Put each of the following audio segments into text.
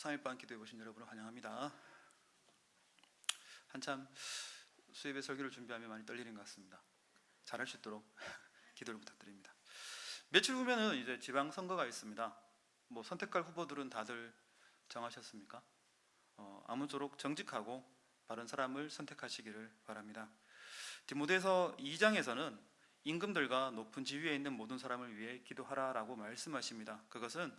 3일반 기도해 보신 여러분을 환영합니다. 한참 수요일에 설교를 준비하며 많이 떨리는 것 같습니다. 잘할 수 있도록 기도를 부탁드립니다. 며칠 후면은 이제 지방선거가 있습니다. 뭐 선택할 후보들은 다들 정하셨습니까? 아무쪼록 정직하고 바른 사람을 선택하시기를 바랍니다. 디모데서 2장에서는 임금들과 높은 지위에 있는 모든 사람을 위해 기도하라라고 말씀하십니다. 그것은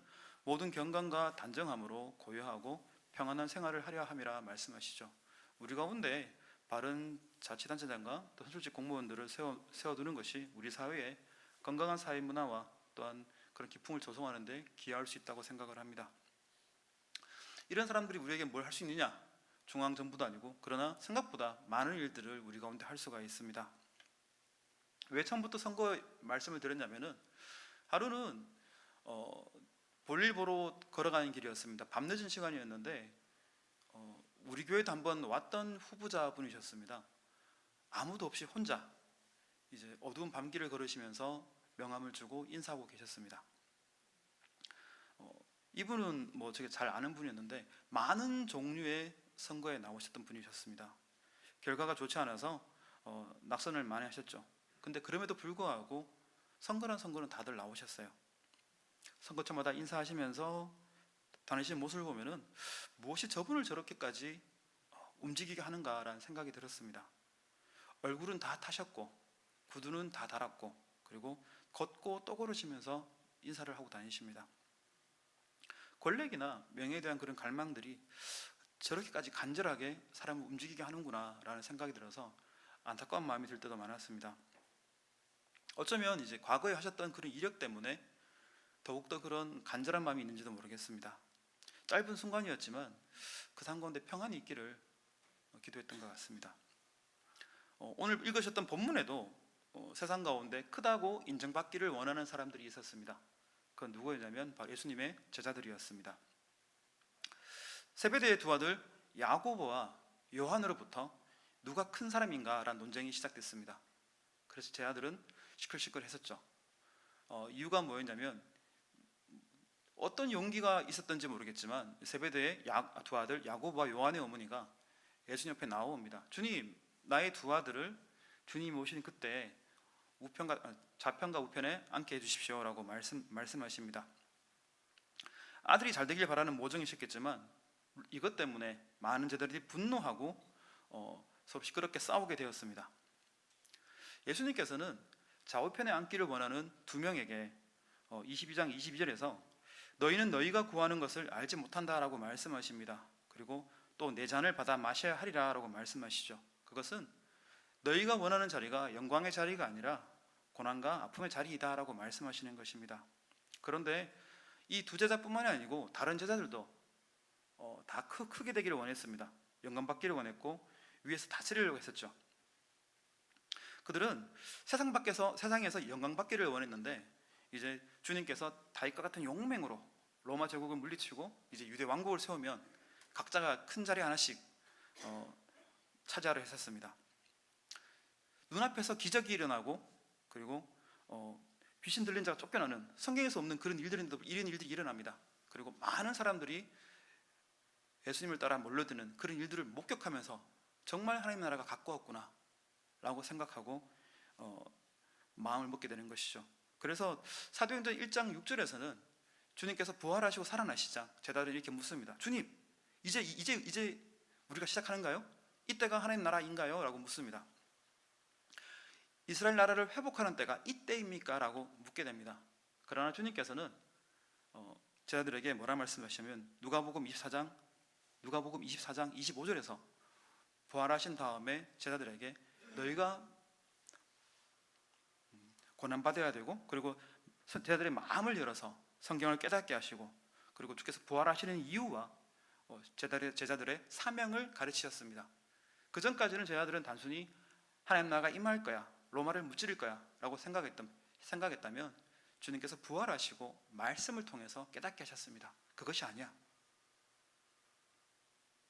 모든 경건과 단정함으로 고요하고 평안한 생활을 하려 함이라 말씀하시죠. 우리 가운데 바른 자치단체장과 또 선출직 공무원들을 세워두는 것이 우리 사회에 건강한 사회 문화와 또한 그런 기풍을 조성하는 데 기여할 수 있다고 생각을 합니다. 이런 사람들이 우리에게 뭘 할 수 있느냐? 중앙정부도 아니고, 그러나 생각보다 많은 일들을 우리 가운데 할 수가 있습니다. 왜 처음부터 선거 말씀을 드렸냐면은, 하루는 볼일 보러 걸어가는 길이었습니다. 밤늦은 시간이었는데 우리 교회도 한번 왔던 후보자분이셨습니다. 아무도 없이 혼자 이제 어두운 밤길을 걸으시면서 명함을 주고 인사하고 계셨습니다. 이분은 뭐 제가 잘 아는 분이었는데 많은 종류의 선거에 나오셨던 분이셨습니다. 결과가 좋지 않아서 낙선을 많이 하셨죠. 근데 그럼에도 불구하고 선거는 다들 나오셨어요. 선거철마다 인사하시면서 다니시는 모습을 보면은 무엇이 저분을 저렇게까지 움직이게 하는가라는 생각이 들었습니다. 얼굴은 다 타셨고 구두는 다 달았고 그리고 걷고 또 걸으시면서 인사를 하고 다니십니다. 권력이나 명예에 대한 그런 갈망들이 저렇게까지 간절하게 사람을 움직이게 하는구나 라는 생각이 들어서 안타까운 마음이 들 때도 많았습니다. 어쩌면 이제 과거에 하셨던 그런 이력 때문에 더욱더 그런 간절한 마음이 있는지도 모르겠습니다. 짧은 순간이었지만 그 삶 가운데 평안이 있기를 기도했던 것 같습니다. 오늘 읽으셨던 본문에도 세상 가운데 크다고 인정받기를 원하는 사람들이 있었습니다. 그건 누구였냐면 바로 예수님의 제자들이었습니다. 세베대의 두 아들 야고보와 요한으로부터 누가 큰 사람인가 라는 논쟁이 시작됐습니다. 그래서 제 아들은 시끌시끌했었죠. 이유가 뭐였냐면 어떤 용기가 있었던지 모르겠지만 세베대의 두 아들 야고보와 요한의 어머니가 예수님 옆에 나옵니다. 주님, 나의 두 아들을 주님이 오신 그때 좌편과 우편에 앉게 해주십시오 라고 말씀하십니다. 아들이 잘 되길 바라는 모정이셨겠지만 이것 때문에 많은 제자들이 분노하고 서로 시끄럽게 싸우게 되었습니다. 예수님께서는 좌우편에 앉기를 원하는 두 명에게 22장 22절에서 너희는 너희가 구하는 것을 알지 못한다라고 말씀하십니다. 그리고 또 내 잔을 받아 마셔야 하리라 라고 말씀하시죠. 그것은 너희가 원하는 자리가 영광의 자리가 아니라 고난과 아픔의 자리이다 라고 말씀하시는 것입니다. 그런데 이 두 제자뿐만이 아니고 다른 제자들도 다 크게 되기를 원했습니다. 영광 받기를 원했고 위에서 다스리려고 했었죠. 그들은 세상에서 영광 받기를 원했는데 이제 주님께서 다윗과 같은 용맹으로 로마 제국을 물리치고 이제 유대 왕국을 세우면 각자가 큰 자리 하나씩 차지하려 했었습니다. 눈앞에서 기적이 일어나고 그리고 귀신 들린 자가 쫓겨나는 성경에서 없는 그런 일들이 일어납니다. 그리고 많은 사람들이 예수님을 따라 몰려드는 그런 일들을 목격하면서 정말 하나님 나라가 가까웠구나 라고 생각하고 마음을 먹게 되는 것이죠. 그래서 사도행전 1장 6절에서는 주님께서 부활하시고 살아나시자 제자들이 이렇게 묻습니다. 주님, 이제 우리가 시작하는가요? 이때가 하나님 나라인가요? 라고 묻습니다. 이스라엘 나라를 회복하는 때가 이때입니까? 라고 묻게 됩니다. 그러나 주님께서는 제자들에게 뭐라 말씀하시냐면 누가복음 24장 25절에서 부활하신 다음에 제자들에게 너희가 고난받아야 되고 그리고 제자들의 마음을 열어서 성경을 깨닫게 하시고 그리고 주께서 부활하시는 이유와 제자들의 사명을 가르치셨습니다. 그 전까지는 제자들은 단순히 하나님 나라가 임할 거야, 로마를 무찌를 거야 라고 생각했다면 주님께서 부활하시고 말씀을 통해서 깨닫게 하셨습니다. 그것이 아니야.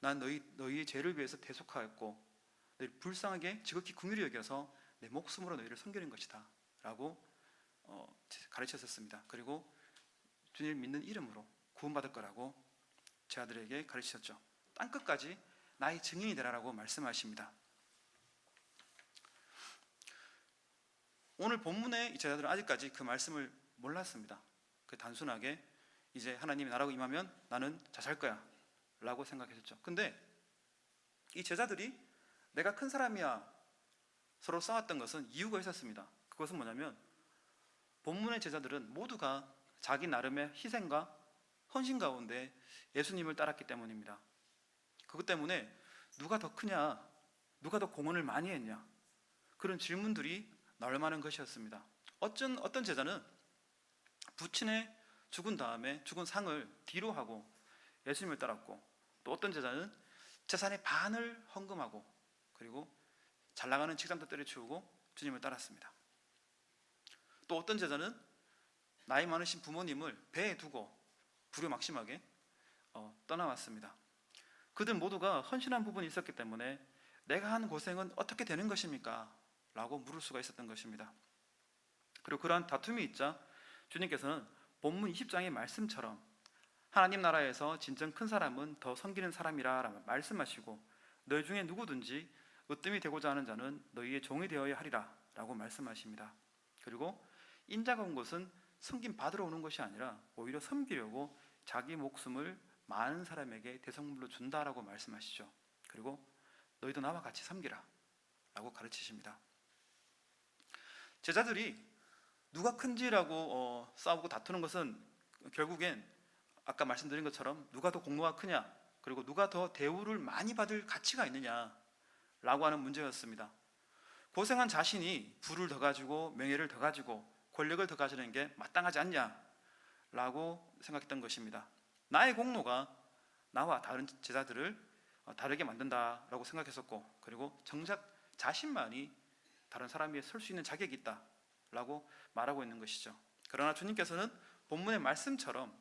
난 너희의 죄를 위해서 대속하였고 너희를 불쌍하게 지극히 긍휼히 여겨서 내 목숨으로 너희를 섬기는 것이다 라고 가르쳤었습니다. 그리고 주님을 믿는 이름으로 구원받을 거라고 제자들에게 가르치셨죠. 땅끝까지 나의 증인이 되라라고 말씀하십니다. 오늘 본문의 이 제자들은 아직까지 그 말씀을 몰랐습니다. 그 단순하게 이제 하나님이 나라고 임하면 나는 자살 거야 라고 생각했었죠. 근데 이 제자들이 내가 큰 사람이야 서로 싸웠던 것은 이유가 있었습니다. 그것은 뭐냐면 본문의 제자들은 모두가 자기 나름의 희생과 헌신 가운데 예수님을 따랐기 때문입니다. 그것 때문에 누가 더 크냐, 누가 더 공헌을 많이 했냐, 그런 질문들이 나올 만한 것이었습니다. 어떤 제자는 부친의 죽은 다음에 죽은 상을 뒤로 하고 예수님을 따랐고, 또 어떤 제자는 재산의 반을 헌금하고 그리고 잘 나가는 직장도 때려치우고 주님을 따랐습니다. 또 어떤 제자는 나이 많으신 부모님을 배에 두고 불효막심하게 떠나왔습니다. 그들 모두가 헌신한 부분이 있었기 때문에 내가 한 고생은 어떻게 되는 것입니까? 라고 물을 수가 있었던 것입니다. 그리고 그러한 다툼이 있자 주님께서는 본문 20장의 말씀처럼 하나님 나라에서 진정 큰 사람은 더 섬기는 사람이라 말씀하시고, 너희 중에 누구든지 으뜸이 되고자 하는 자는 너희의 종이 되어야 하리라 라고 말씀하십니다. 그리고 인자가 온 것은 섬김 받으러 오는 것이 아니라 오히려 섬기려고 자기 목숨을 많은 사람에게 대성물로 준다라고 말씀하시죠. 그리고 너희도 나와 같이 섬기라 라고 가르치십니다. 제자들이 누가 큰지라고 싸우고 다투는 것은 결국엔 아까 말씀드린 것처럼 누가 더 공로가 크냐, 그리고 누가 더 대우를 많이 받을 가치가 있느냐 라고 하는 문제였습니다. 고생한 자신이 부를 더 가지고 명예를 더 가지고 권력을 더 가지는 게 마땅하지 않냐 라고 생각했던 것입니다. 나의 공로가 나와 다른 제자들을 다르게 만든다라고 생각했었고, 그리고 정작 자신만이 다른 사람 위에 설 수 있는 자격이 있다라고 말하고 있는 것이죠. 그러나 주님께서는 본문의 말씀처럼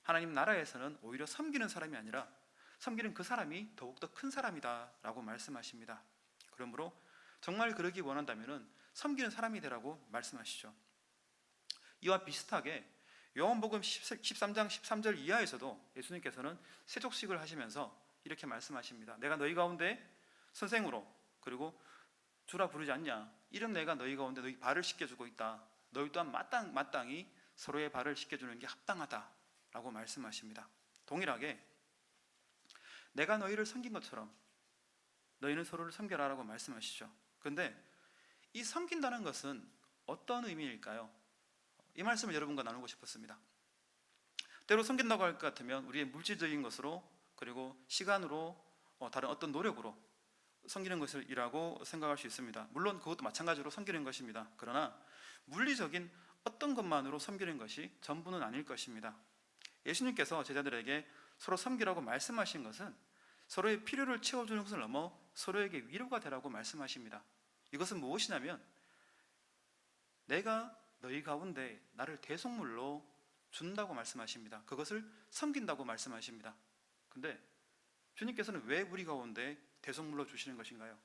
하나님 나라에서는 오히려 섬기는 사람이 아니라 섬기는 그 사람이 더욱더 큰 사람이다 라고 말씀하십니다. 그러므로 정말 그러기 원한다면 섬기는 사람이 되라고 말씀하시죠. 이와 비슷하게 요한복음 13장 13절 이하에서도 예수님께서는 세족식을 하시면서 이렇게 말씀하십니다. 내가 너희 가운데 선생으로 그리고 주라 부르지 않냐, 이런 내가 너희 가운데 너희 발을 씻겨주고 있다. 너희 또한 마땅히 서로의 발을 씻겨주는 게 합당하다 라고 말씀하십니다. 동일하게 내가 너희를 섬긴 것처럼 너희는 서로를 섬겨라 라고 말씀하시죠. 그런데 이 섬긴다는 것은 어떤 의미일까요? 이 말씀을 여러분과 나누고 싶었습니다. 때로 섬긴다고 할 것 같으면 우리의 물질적인 것으로 그리고 시간으로 다른 어떤 노력으로 섬기는 것이라고 생각할 수 있습니다. 물론 그것도 마찬가지로 섬기는 것입니다. 그러나 물리적인 어떤 것만으로 섬기는 것이 전부는 아닐 것입니다. 예수님께서 제자들에게 서로 섬기라고 말씀하신 것은 서로의 필요를 채워주는 것을 넘어 서로에게 위로가 되라고 말씀하십니다. 이것은 무엇이냐면 내가 너희 가운데 나를 대속물로 준다고 말씀하십니다. 그것을 섬긴다고 말씀하십니다. 근데 주님께서는 왜 우리 가운데 대속물로 주시는 것인가요?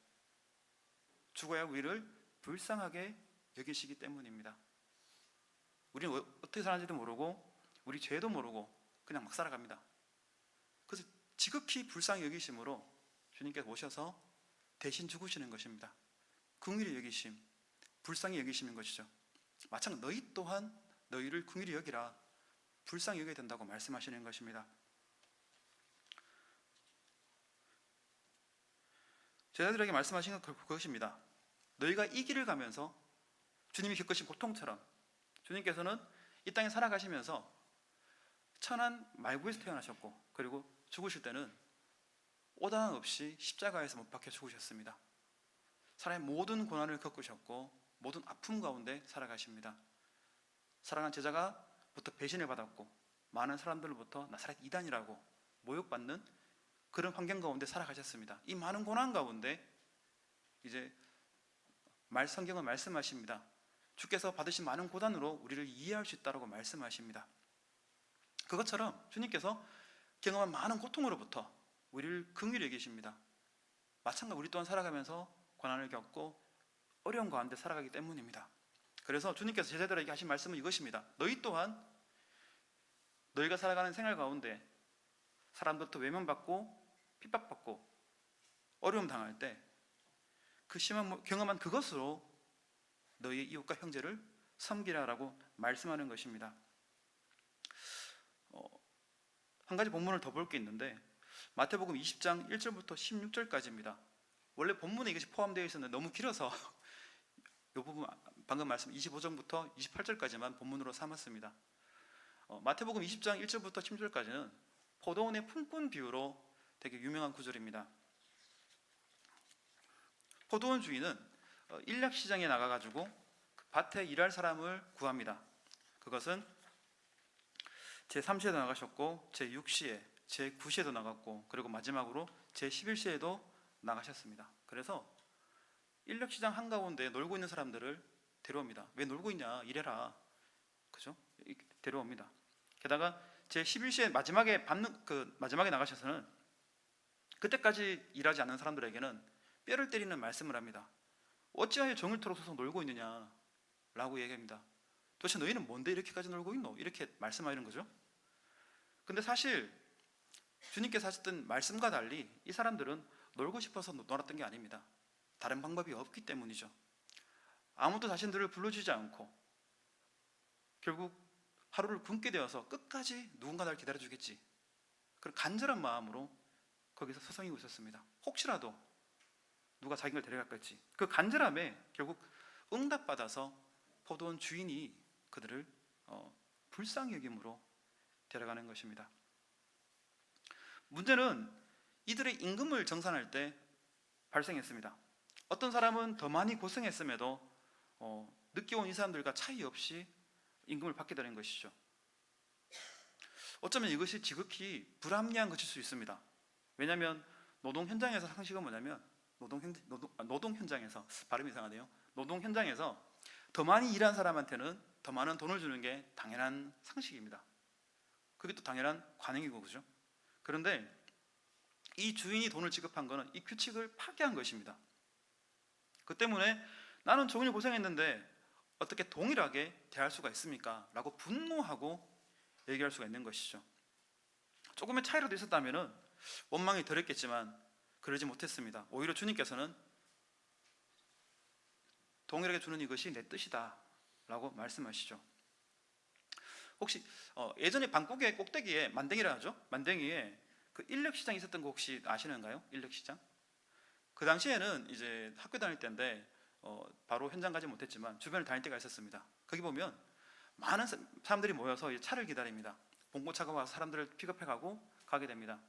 죽어야 우리를 불쌍하게 여기시기 때문입니다. 우리는 어떻게 사는지도 모르고 우리 죄도 모르고 그냥 막 살아갑니다. 그래서 지극히 불쌍히 여기심으로 주님께서 오셔서 대신 죽으시는 것입니다. 긍휼히 여기심, 불쌍히 여기시는 것이죠. 마찬가지로 너희 또한 너희를 긍휼히 여기라, 불쌍히 여겨야 된다고 말씀하시는 것입니다. 제자들에게 말씀하신 건 그것입니다. 너희가 이 길을 가면서 주님이 겪으신 고통처럼 주님께서는 이 땅에 살아가시면서 천한 말구에서 태어나셨고, 그리고 죽으실 때는 오단 없이 십자가에서 못 박혀 죽으셨습니다. 사람의 모든 고난을 겪으셨고 모든 아픔 가운데 살아가십니다. 사랑하는 제자가부터 배신을 받았고 많은 사람들로부터 나사렛 이단이라고 모욕받는 그런 환경 가운데 살아가셨습니다. 이 많은 고난 가운데 이제 성경은 말씀하십니다. 주께서 받으신 많은 고난으로 우리를 이해할 수 있다고 말씀하십니다. 그것처럼 주님께서 경험한 많은 고통으로부터 우리를 긍휼히 여기십니다. 마찬가지로 우리 또한 살아가면서 고난을 겪고 어려운 가운데 살아가기 때문입니다. 그래서 주님께서 제자들에게 하신 말씀은 이것입니다. 너희 또한 너희가 살아가는 생활 가운데 사람들부터 외면받고 핍박받고 어려움 당할 때 그 심한 경험한 그것으로 너희 이웃과 형제를 섬기라라고 말씀하는 것입니다. 한 가지 본문을 더 볼 게 있는데 마태복음 20장 1절부터 16절까지입니다. 원래 본문에 이것이 포함되어 있었는데 너무 길어서 이 부분 방금 말씀 25절부터 28절까지만 본문으로 삼았습니다. 마태복음 20장 1절부터 16절까지는 포도원의 품꾼 비유로 되게 유명한 구절입니다. 포도원 주인은 인력시장에 나가가지고 밭에 일할 사람을 구합니다. 그것은 제3시에도 나가셨고 제6시에 제9시에도 나갔고 그리고 마지막으로 제11시에도 나가셨습니다. 그래서 인력시장 한가운데 놀고 있는 사람들을 데려옵니다. 왜 놀고 있냐, 일해라, 그죠? 데려옵니다. 게다가 제11시에 마지막에 나가셔서는 그때까지 일하지 않는 사람들에게는 뼈를 때리는 말씀을 합니다. 어찌하여 정을토록 서서 놀고 있느냐 라고 얘기합니다. 도대체 너희는 뭔데 이렇게까지 놀고 있노? 이렇게 말씀하는 거죠. 근데 사실 주님께서 하셨던 말씀과 달리 이 사람들은 놀고 싶어서 놀았던 게 아닙니다. 다른 방법이 없기 때문이죠. 아무도 자신들을 불러주지 않고 결국 하루를 굶게 되어서 끝까지 누군가 날 기다려주겠지, 그런 간절한 마음으로 거기서 서성이고 있었습니다. 혹시라도 누가 자기를 데려갈지, 그 간절함에 결국 응답받아서 포도원 주인이 그들을 불쌍히 여김으로 데려가는 것입니다. 문제는 이들의 임금을 정산할 때 발생했습니다. 어떤 사람은 더 많이 고생했음에도 늦게 온 이 사람들과 차이 없이 임금을 받게 되는 것이죠. 어쩌면 이것이 지극히 불합리한 것일 수 있습니다. 왜냐하면 노동 현장에서 상식은 뭐냐면 노동 현장에서 발음이 이상하네요. 노동 현장에서 더 많이 일한 사람한테는 더 많은 돈을 주는 게 당연한 상식입니다. 그게 또 당연한 관행이고, 그죠? 그런데 이 주인이 돈을 지급한 것은 이 규칙을 파괴한 것입니다. 그 때문에 나는 종일 고생했는데 어떻게 동일하게 대할 수가 있습니까? 라고 분노하고 얘기할 수가 있는 것이죠. 조금의 차이라도 있었다면 원망이 덜했겠지만 그러지 못했습니다. 오히려 주님께서는 동일하게 주는 이것이 내 뜻이다 라고 말씀하시죠. 혹시 예전에 방콕의 꼭대기에 만댕이라 하죠. 만댕이에 그 인력시장이 있었던 거 혹시 아시는가요? 인력시장? 그 당시에는 이제 학교 다닐 때인데 바로 현장 가지 못했지만 주변을 다닐 때가 있었습니다. 거기 보면 많은 사람들이 모여서 차를 기다립니다. 봉고차가 와서 사람들을 픽업해가고 가게 됩니다.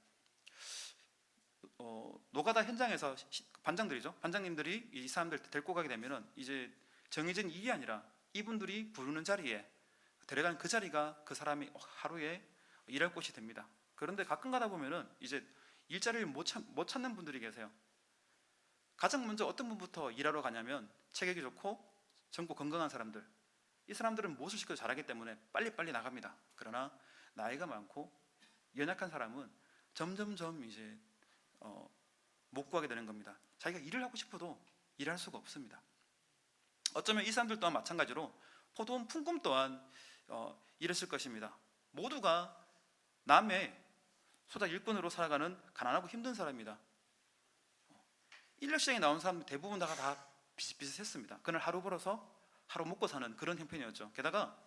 노가다 현장에서 반장들이죠. 반장님들이 이 사람들 데리고 가게 되면은 이제 정해진 일이 아니라 이분들이 부르는 자리에 데려간 그 자리가 그 사람이 하루에 일할 곳이 됩니다. 그런데 가끔 가다 보면은 이제 일자리를 못 찾는 분들이 계세요. 가장 먼저 어떤 분부터 일하러 가냐면 체격이 좋고 젊고 건강한 사람들. 이 사람들은 무엇을 시켜도 잘하기 때문에 빨리빨리 나갑니다. 그러나 나이가 많고 연약한 사람은 점점점 이제 못 구하게 되는 겁니다. 자기가 일을 하고 싶어도 일할 수가 없습니다. 어쩌면 이 사람들 또한 마찬가지로 포도원 품꾼 또한 이랬을 것입니다. 모두가 남의 소작 일꾼으로 살아가는 가난하고 힘든 사람입니다. 인력시장에 나온 사람 대부분 다 비슷비슷했습니다. 그날 하루 벌어서 하루 먹고 사는 그런 형편이었죠. 게다가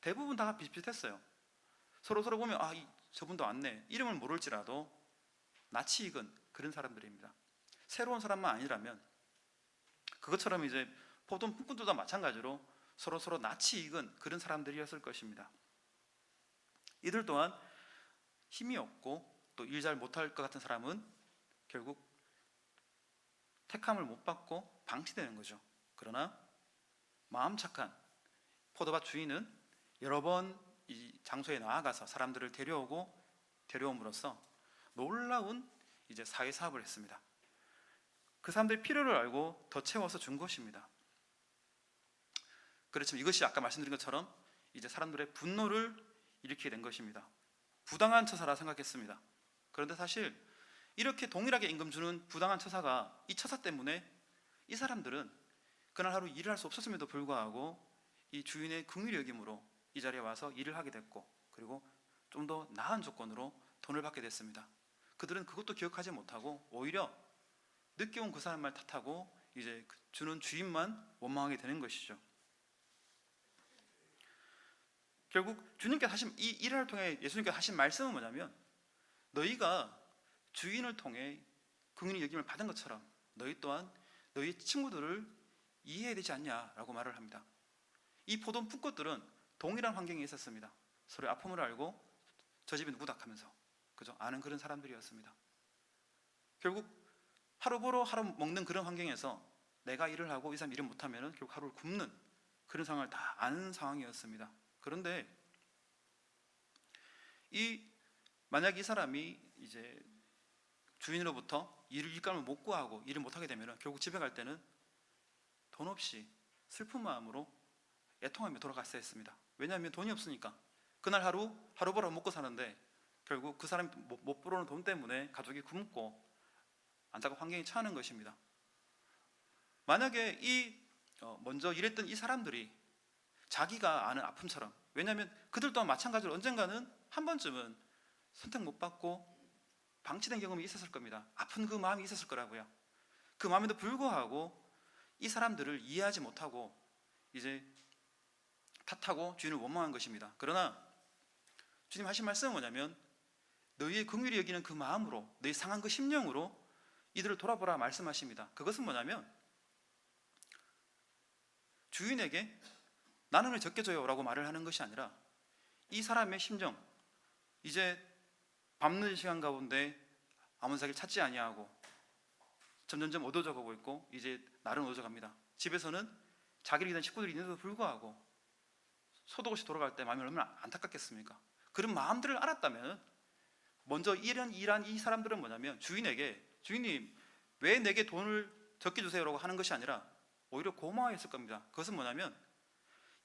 대부분 다 비슷비슷했어요. 서로 보면 저분도 왔네, 이름을 모를지라도 낯이 익은 그런 사람들입니다. 새로운 사람만 아니라면 그것처럼 이제 포도원 품꾼들도 마찬가지로 서로 낯이 익은 그런 사람들이었을 것입니다. 이들 또한 힘이 없고 또 일 잘 못할 것 같은 사람은 결국 택함을 못 받고 방치되는 거죠. 그러나 마음 착한 포도밭 주인은 여러 번 이 장소에 나아가서 사람들을 데려옴으로써 놀라운 이제 사회 사업을 했습니다. 그 사람들의 필요를 알고 더 채워서 준 것입니다. 그렇지만 이것이 아까 말씀드린 것처럼 이제 사람들의 분노를 일으키게 된 것입니다. 부당한 처사라 생각했습니다. 그런데 사실 이렇게 동일하게 임금 주는 부당한 처사가 이 처사 때문에 이 사람들은 그날 하루 일을 할 수 없었음에도 불구하고 이 주인의 긍휼히 여김으로 이 자리에 와서 일을 하게 됐고, 그리고 좀 더 나은 조건으로 돈을 받게 됐습니다. 그들은 그것도 기억하지 못하고 오히려 늦게 온 그 사람만 탓하고 이제 주는 주인만 원망하게 되는 것이죠. 결국 주님께서 하신 이 일화를 통해 예수님께서 하신 말씀은 뭐냐면, 너희가 주인을 통해 긍휼히 여김을 받은 것처럼 너희 또한 너희 친구들을 이해해야 되지 않냐라고 말을 합니다. 이 포도 풋꽃들은 동일한 환경에 있었습니다. 서로의 아픔을 알고 저 집이 누구다 하면서 그죠? 아는 그런 사람들이었습니다. 결국 하루 보러 하루 먹는 그런 환경에서 내가 일을 하고 이 사람 일을 못하면 결국 하루를 굶는 그런 상황을 다 아는 상황이었습니다. 그런데 만약 이 사람이 이제 주인으로부터 일감을 못 구하고 일을 못하게 되면 결국 집에 갈 때는 돈 없이 슬픈 마음으로 애통하며 돌아갔어야 했습니다. 왜냐하면 돈이 없으니까 그날 하루 벌어 먹고 사는데 결국 그 사람이 못 벌어오는 돈 때문에 가족이 굶고 안타까운 환경에 처하는 것입니다. 만약에 먼저 일했던 이 사람들이 자기가 아는 아픔처럼, 왜냐하면 그들 또한 마찬가지로 언젠가는 한 번쯤은 선택 못 받고 방치된 경험이 있었을 겁니다. 아픈 그 마음이 있었을 거라고요. 그 마음에도 불구하고 이 사람들을 이해하지 못하고 이제 탓하고 주인을 원망한 것입니다. 그러나 주님 하신 말씀은 뭐냐면, 너희의 긍휼히 여기는 그 마음으로, 너희 상한 그 심령으로 이들을 돌아보라 말씀하십니다. 그것은 뭐냐면, 주인에게 나는 왜 적게 줘요? 라고 말을 하는 것이 아니라 이 사람의 심정, 이제 밤늦은 시간 가운데 아무 사기를 찾지 아니하고 점점점 어두워져 가고 있고 이제 날은 어두워져 갑니다. 집에서는 자기를 위한 식구들이 있는데도 불구하고 소득 없이 돌아갈 때 마음이 얼마나 안타깝겠습니까? 그런 마음들을 알았다면 먼저 일한 이 사람들은 뭐냐면 주인에게, 주인님 왜 내게 돈을 적게 주세요? 라고 하는 것이 아니라 오히려 고마워했을 겁니다. 그것은 뭐냐면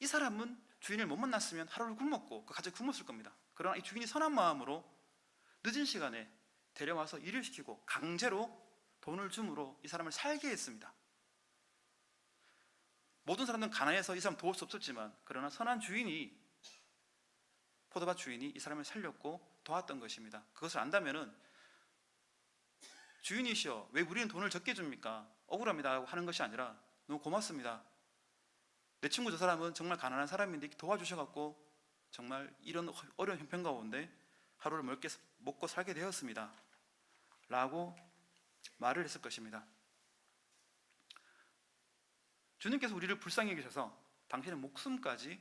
이 사람은 주인을 못 만났으면 하루를 굶었고 그 가족이 굶었을 겁니다. 그러나 이 주인이 선한 마음으로 늦은 시간에 데려와서 일을 시키고 강제로 돈을 줌으로 이 사람을 살게 했습니다. 모든 사람들은 가난해서 이 사람 도울 수 없었지만 그러나 선한 주인이, 포도밭 주인이 이 사람을 살렸고 도왔던 것입니다. 그것을 안다면은 주인이시여 왜 우리는 돈을 적게 줍니까? 억울합니다 하는 것이 아니라 너무 고맙습니다. 내 친구 저 사람은 정말 가난한 사람인데 도와주셔갖고 정말 이런 어려운 형편 가운데 하루를 먹고 살게 되었습니다 라고 말을 했을 것입니다. 주님께서 우리를 불쌍히 여기셔서 당신의 목숨까지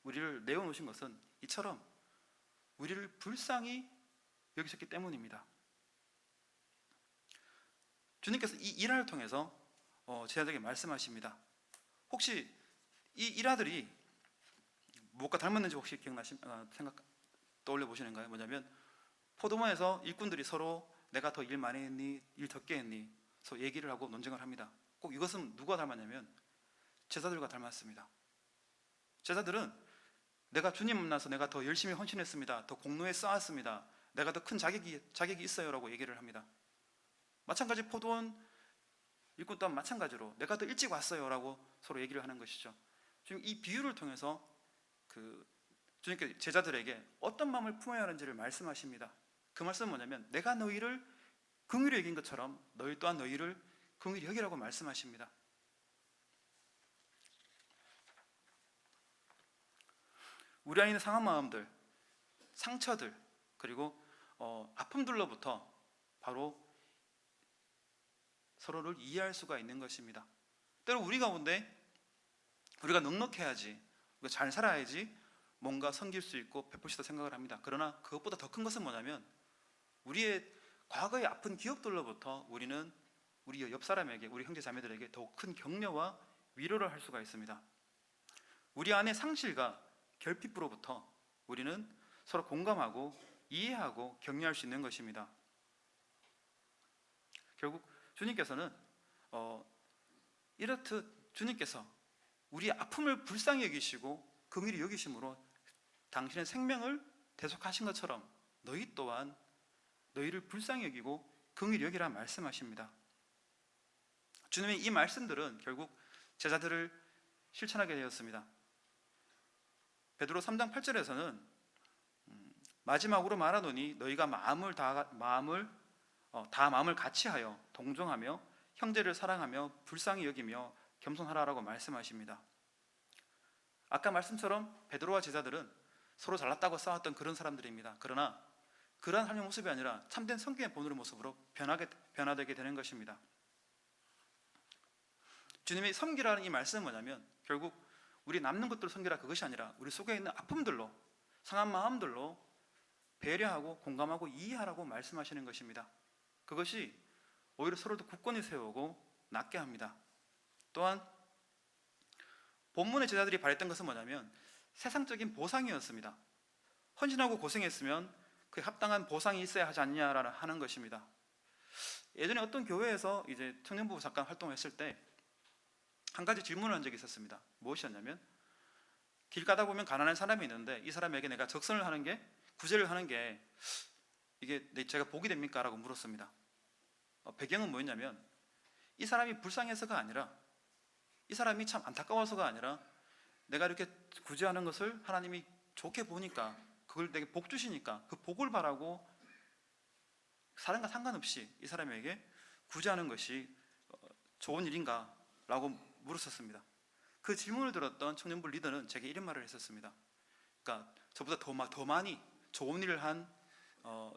우리를 내어놓으신 것은 이처럼 우리를 불쌍히 여기셨기 때문입니다. 주님께서 이 일화를 통해서 제자들에게 말씀하십니다. 혹시 이 일화들이 무엇과 닮았는지 혹시 떠올려 보시는가요? 뭐냐면 포도원에서 일꾼들이 서로 내가 더 일 많이 했니? 일 적게 했니? 서로 얘기를 하고 논쟁을 합니다. 꼭 이것은 누가 닮았냐면 제자들과 닮았습니다. 제자들은 내가 주님 만나서 내가 더 열심히 헌신했습니다. 더 공로에 쌓았습니다. 내가 더 큰 자격이 있어요 라고 얘기를 합니다. 마찬가지 포도원 일꾼 또한 마찬가지로 내가 더 일찍 왔어요 라고 서로 얘기를 하는 것이죠. 지금 이 비유를 통해서 주님께서 제자들에게 어떤 마음을 품어야 하는지를 말씀하십니다. 그 말씀은 뭐냐면 내가 너희를 긍휼히 여긴 것처럼 너희 또한 너희를 긍휼히 여기라고 말씀하십니다. 우리 안에 있는 상한 마음들, 상처들, 그리고 아픔들로부터 바로 서로를 이해할 수가 있는 것입니다. 때로 우리 가운데 우리가 넉넉해야지, 우리가 잘 살아야지 뭔가 섬길 수 있고 베풀 수 있다 생각을 합니다. 그러나 그것보다 더 큰 것은 뭐냐면 우리의 과거의 아픈 기억들로부터 우리는 우리 옆 사람에게, 우리 형제 자매들에게 더욱 큰 격려와 위로를 할 수가 있습니다. 우리 안의 상실과 결핍으로부터 우리는 서로 공감하고 이해하고 격려할 수 있는 것입니다. 결국 주님께서는 이렇듯 주님께서 우리의 아픔을 불쌍히 여기시고 긍휼히 여기심으로 당신의 생명을 대속하신 것처럼 너희 또한 너희를 불쌍히 여기고 긍휼히 여기라 말씀하십니다. 주님의 이 말씀들은 결국 제자들을 실천하게 되었습니다. 베드로 3장 8절에서는 마지막으로 말하노니 너희가 마음을 같이하여 동정하며 형제를 사랑하며 불쌍히 여기며 겸손하라라고 말씀하십니다. 아까 말씀처럼 베드로와 제자들은 서로 잘났다고 싸웠던 그런 사람들입니다. 그러나 그러한 삶의 모습이 아니라 참된 성경의 본연의 모습으로 변화되게 되는 것입니다. 주님의 섬기라는 이 말씀은 뭐냐면 결국 우리 남는 것들을 섬기라, 그것이 아니라 우리 속에 있는 아픔들로, 상한 마음들로 배려하고 공감하고 이해하라고 말씀하시는 것입니다. 그것이 오히려 서로도 굳건히 세우고 낫게 합니다. 또한 본문의 제자들이 바랬던 것은 뭐냐면 세상적인 보상이었습니다. 헌신하고 고생했으면 그에 합당한 보상이 있어야 하지 않냐라는 하는 것입니다. 예전에 어떤 교회에서 이제 청년부 잠깐 활동을 했을 때 한 가지 질문을 한 적이 있었습니다. 무엇이었냐면 길 가다 보면 가난한 사람이 있는데 이 사람에게 내가 적선을 하는 게, 구제를 하는 게 이게 제가 복이 됩니까? 라고 물었습니다. 배경은 뭐였냐면 이 사람이 불쌍해서가 아니라, 이 사람이 참 안타까워서가 아니라 내가 이렇게 구제하는 것을 하나님이 좋게 보니까, 그걸 내게 복 주시니까 그 복을 바라고 사람과 상관없이 이 사람에게 구제하는 것이 좋은 일인가? 라고 물었었습니다. 그 질문을 들었던 청년부 리더는 제게 이런 말을 했었습니다. 그러니까 저보다 더 많이 좋은 일을 한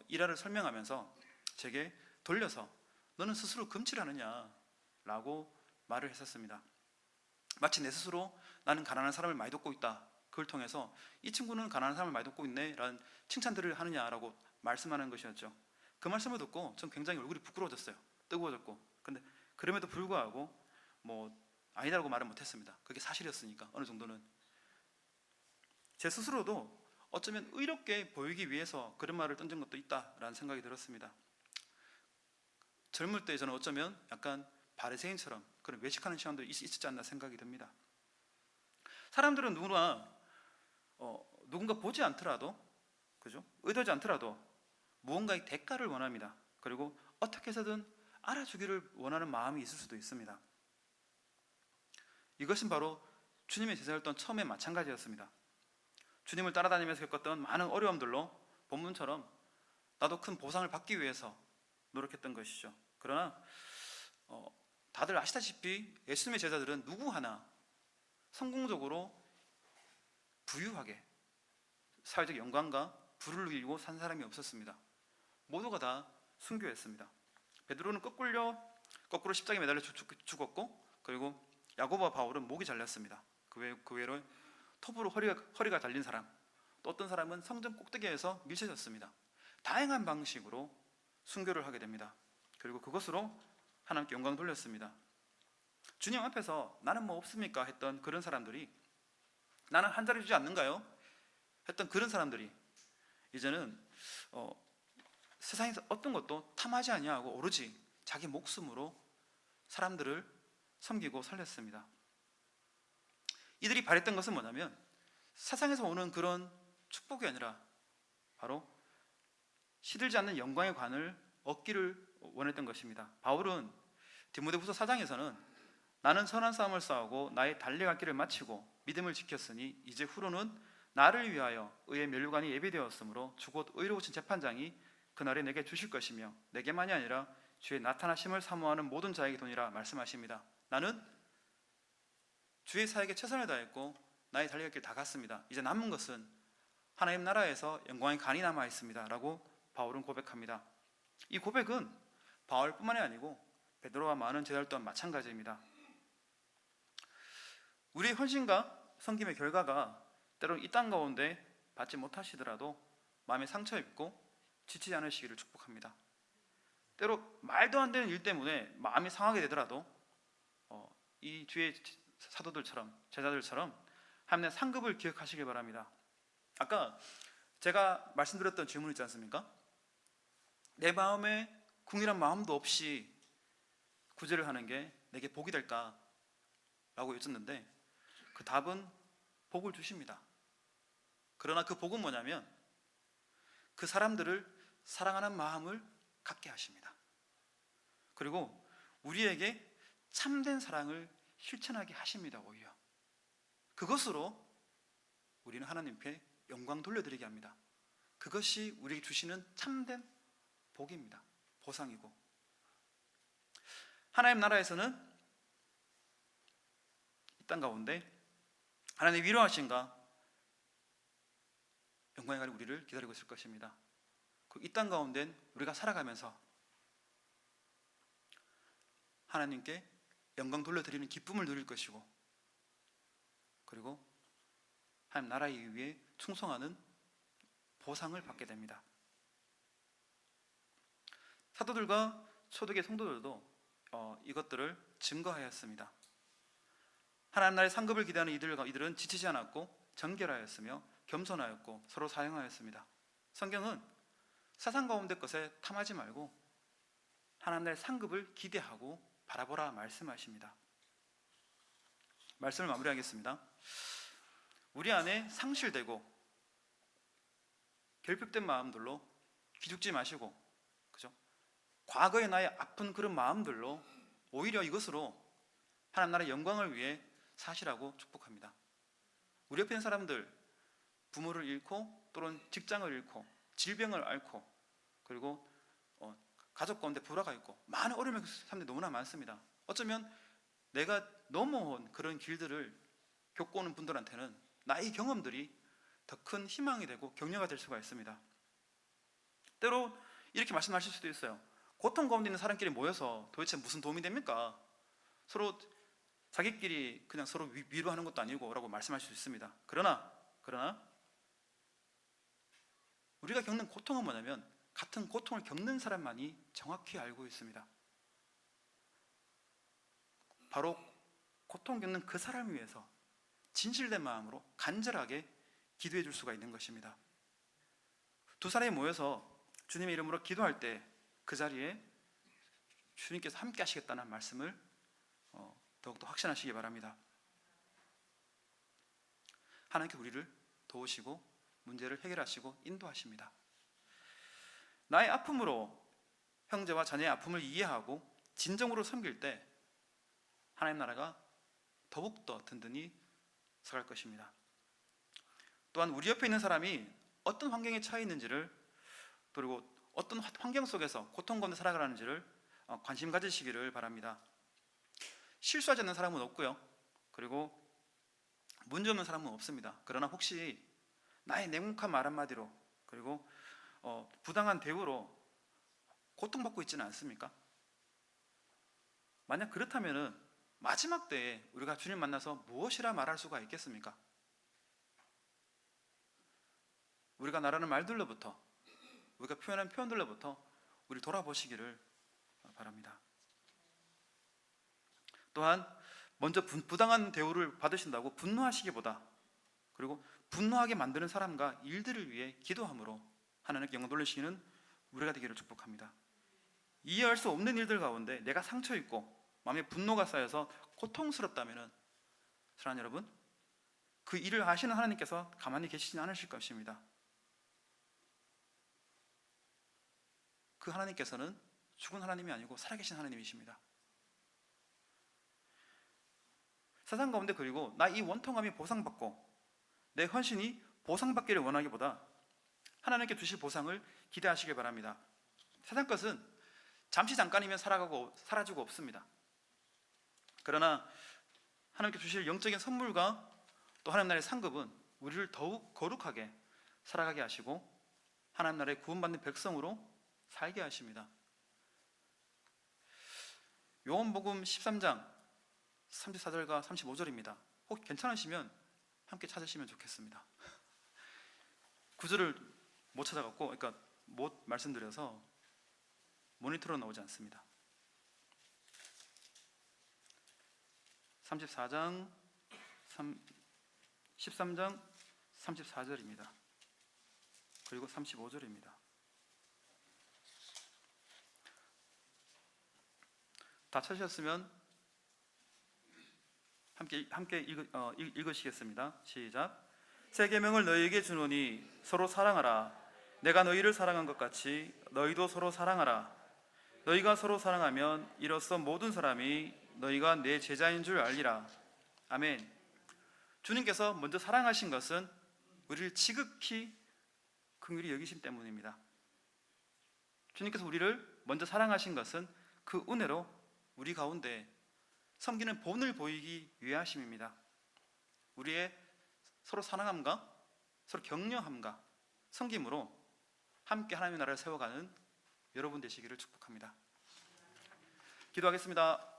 일화를 설명하면서 제게 돌려서 너는 스스로 금칠하느냐? 라고 말을 했었습니다. 마치 내 스스로 나는 가난한 사람을 많이 돕고 있다, 그걸 통해서 이 친구는 가난한 사람을 많이 돕고 있네 라는 칭찬들을 하느냐라고 말씀하는 것이었죠. 그 말씀을 듣고 전 굉장히 얼굴이 부끄러워졌어요. 뜨거워졌고. 근데 그럼에도 불구하고 아니다라고 말은 못했습니다. 그게 사실이었으니까. 어느 정도는 제 스스로도 어쩌면 의롭게 보이기 위해서 그런 말을 던진 것도 있다라는 생각이 들었습니다. 젊을 때 저는 어쩌면 약간 바리새인처럼 그런 외식하는 시간도 있었지 않나 생각이 듭니다. 사람들은 누군가 보지 않더라도, 그죠? 의도하지 않더라도 무언가의 대가를 원합니다. 그리고 어떻게 해서든 알아주기를 원하는 마음이 있을 수도 있습니다. 이것은 바로 주님의 제자였던 처음에 마찬가지였습니다. 주님을 따라다니면서 겪었던 많은 어려움들로 본문처럼 나도 큰 보상을 받기 위해서 노력했던 것이죠. 그러나 다들 아시다시피 예수님의 제자들은 누구 하나 성공적으로 부유하게 사회적 영광과 부를 누리고 산 사람이 없었습니다. 모두가 다 순교했습니다. 베드로는 거꾸로 십자가에 매달려 죽었고, 그리고 야고보와 바울은 목이 잘렸습니다. 그 외로 톱으로 허리가 달린 사람, 또 어떤 사람은 성전 꼭대기에서 밀쳐졌습니다. 다양한 방식으로 순교를 하게 됩니다. 그리고 그것으로 하나님께 영광 돌렸습니다. 주님 앞에서 나는 뭐 없습니까? 했던 그런 사람들이, 나는 한 자리 주지 않는가요? 했던 그런 사람들이 이제는 세상에서 어떤 것도 탐하지 아니하고 오로지 자기 목숨으로 사람들을 섬기고 살렸습니다. 이들이 바랬던 것은 뭐냐면 세상에서 오는 그런 축복이 아니라 바로 시들지 않는 영광의 관을 얻기를 원했던 것입니다. 바울은 디모데후서 4장에서는 나는 선한 싸움을 싸우고 나의 달려갈 길을 마치고 믿음을 지켰으니 이제 후로는 나를 위하여 의의 면류관이 예비되었으므로 주곧 의로우신 재판장이 그날에 내게 주실 것이며 내게만이 아니라 주의 나타나심을 사모하는 모든 자에게 도니라 말씀하십니다. 나는 주의 사역에 최선을 다했고 나의 달려갈 길 다 갔습니다. 이제 남은 것은 하나님 나라에서 영광의 간이 남아 있습니다 라고 바울은 고백합니다. 이 고백은 바울뿐만이 아니고 베드로와 많은 제자들 또한 마찬가지입니다. 우리의 헌신과 섬김의 결과가 때로는 이 땅 가운데 받지 못하시더라도 마음에 상처 입고 지치지 않으시기를 축복합니다. 때로 말도 안 되는 일 때문에 마음이 상하게 되더라도 이 주의 사도들처럼, 제자들처럼 하나님의 상급을 기억하시길 바랍니다. 아까 제가 말씀드렸던 질문 있지 않습니까? 내 마음에 궁일한 마음도 없이 구제를 하는 게 내게 복이 될까? 라고 여쭙는데 그 답은 복을 주십니다. 그러나 그 복은 뭐냐면 그 사람들을 사랑하는 마음을 갖게 하십니다. 그리고 우리에게 참된 사랑을 실천하게 하십니다. 오히려 그것으로 우리는 하나님께 영광 돌려드리게 합니다. 그것이 우리에게 주시는 참된 복입니다. 보상이고, 하나님 나라에서는 이 땅 가운데 하나님의 위로하심과 영광의 날이 우리를 기다리고 있을 것입니다. 이 땅 가운데는 우리가 살아가면서 하나님께 영광 돌려드리는 기쁨을 누릴 것이고, 그리고 하나님 나라의 위에 충성하는 보상을 받게 됩니다. 사도들과 초대교회 성도들도 이것들을 증거하였습니다. 하나님 나라의 상급을 기대하는 이들은 지치지 않았고 정결하였으며 겸손하였고 서로 사랑하였습니다. 성경은 세상 가운데 것에 탐하지 말고 하나님 나라의 상급을 기대하고 바라보라 말씀하십니다. 말씀을 마무리하겠습니다. 우리 안에 상실되고 결핍된 마음들로 기죽지 마시고, 그죠? 과거의 나의 아픈 그런 마음들로 오히려 이것으로 하나님 나라의 영광을 위해 사시라고 축복합니다. 우리 옆에 있는 사람들, 부모를 잃고 또는 직장을 잃고 질병을 앓고 그리고 가족 가운데 불화가 있고 많은 어려움을 겪는 사람들이 너무나 많습니다. 어쩌면 내가 넘어온 그런 길들을 겪고 오는 분들한테는 나의 경험들이 더 큰 희망이 되고 격려가 될 수가 있습니다. 때로 이렇게 말씀하실 수도 있어요. 고통 가운데 있는 사람끼리 모여서 도대체 무슨 도움이 됩니까? 서로 자기끼리 그냥 서로 위로하는 것도 아니고 라고 말씀하실 수 있습니다. 그러나 우리가 겪는 고통은 뭐냐면 같은 고통을 겪는 사람만이 정확히 알고 있습니다. 바로 고통 겪는 그 사람을 위해서 진실된 마음으로 간절하게 기도해 줄 수가 있는 것입니다. 두 사람이 모여서 주님의 이름으로 기도할 때 그 자리에 주님께서 함께 하시겠다는 말씀을 더욱더 확신하시기 바랍니다. 하나님께 우리를 도우시고 문제를 해결하시고 인도하십니다. 나의 아픔으로 형제와 자녀의 아픔을 이해하고 진정으로 섬길 때 하나님 나라가 더욱더 든든히 서갈 것입니다. 또한 우리 옆에 있는 사람이 어떤 환경에 처해 있는지를, 그리고 어떤 환경 속에서 고통 가운데 살아가는지를 관심 가지시기를 바랍니다. 실수하지 않는 사람은 없고요, 그리고 문제 없는 사람은 없습니다. 그러나 혹시 나의 냉혹한 말 한마디로 그리고 부당한 대우로 고통받고 있지는 않습니까? 만약 그렇다면 마지막 때에 우리가 주님 만나서 무엇이라 말할 수가 있겠습니까? 우리가 말하는 말들로부터, 우리가 표현한 표현들로부터 우리 돌아보시기를 바랍니다. 또한 먼저 부당한 대우를 받으신다고 분노하시기보다, 그리고 분노하게 만드는 사람과 일들을 위해 기도함으로 하나님께 영광 돌리시는 우리가 되기를 축복합니다. 이해할 수 없는 일들 가운데 내가 상처 있고 마음에 분노가 쌓여서 고통스럽다면 사랑하는 여러분, 그 일을 하시는 하나님께서 가만히 계시지 않으실 것입니다. 그 하나님께서는 죽은 하나님이 아니고 살아계신 하나님이십니다. 세상 가운데 그리고 나 이 원통함이 보상받고 내 헌신이 보상받기를 원하기보다 하나님께 주실 보상을 기대하시길 바랍니다. 세상 것은 잠시 잠깐이면 사라지고 없습니다. 그러나 하나님께 주실 영적인 선물과 또 하나님 나라의 상급은 우리를 더욱 거룩하게 살아가게 하시고 하나님 나라의 구원받는 백성으로 살게 하십니다. 요한복음 13장 34절과 35절입니다. 혹 괜찮으시면 함께 찾으시면 좋겠습니다. 구절을 못 찾아갖고, 그러니까 못 말씀드려서 모니터로 나오지 않습니다. 13장 34절입니다. 그리고 35절입니다. 다 찾으셨으면 함께 읽으시겠습니다. 시작. 새 계명을 너희에게 주노니 서로 사랑하라. 내가 너희를 사랑한 것 같이 너희도 서로 사랑하라. 너희가 서로 사랑하면 이로써 모든 사람이 너희가 내 제자인 줄 알리라. 아멘. 주님께서 먼저 사랑하신 것은 우리를 지극히 긍휼히 여기심 때문입니다. 주님께서 우리를 먼저 사랑하신 것은 그 은혜로 우리 가운데 섬기는 본을 보이기 위해 하심입니다. 우리의 서로 사랑함과 서로 격려함과 섬김으로 함께 하나님의 나라를 세워가는 여러분 되시기를 축복합니다. 기도하겠습니다.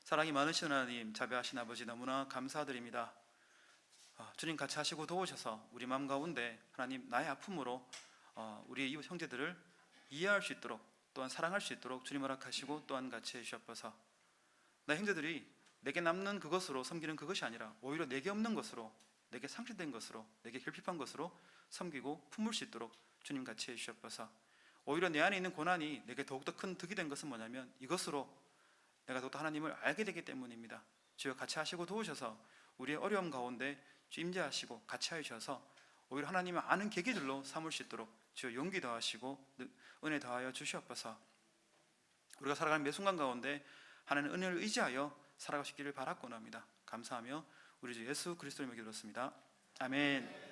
사랑이 많으신 하나님, 자비하신 아버지, 너무나 감사드립니다. 주님 같이 하시고 도우셔서 우리 마음 가운데 하나님 나의 아픔으로 우리의 이웃 형제들을 이해할 수 있도록, 또한 사랑할 수 있도록 주님 허락하시고 또한 같이 해주셔서 나의 형제들이 내게 남는 그것으로 섬기는 그것이 아니라 오히려 내게 없는 것으로, 내게 상실된 것으로, 내게 결핍한 것으로 섬기고 품을 수 있도록 주님 같이 해주셔서 오히려 내 안에 있는 고난이 내게 더욱더 큰 득이 된 것은 뭐냐면 이것으로 내가 더욱더 하나님을 알게 되기 때문입니다. 주여 같이 하시고 도우셔서 우리의 어려움 가운데 주 임재하시고 같이 하셔서 오히려 하나님을 아는 계기들로 삼을 수 있도록 주여 용기 더하시고 은혜 더하여 주시옵소서. 우리가 살아가는 매 순간 가운데 하나님의 은혜를 의지하여 살아가시기를 바라곤 합니다. 감사하며 우리 주 예수 그리스도의 이름으로 기도했습니다. 아멘.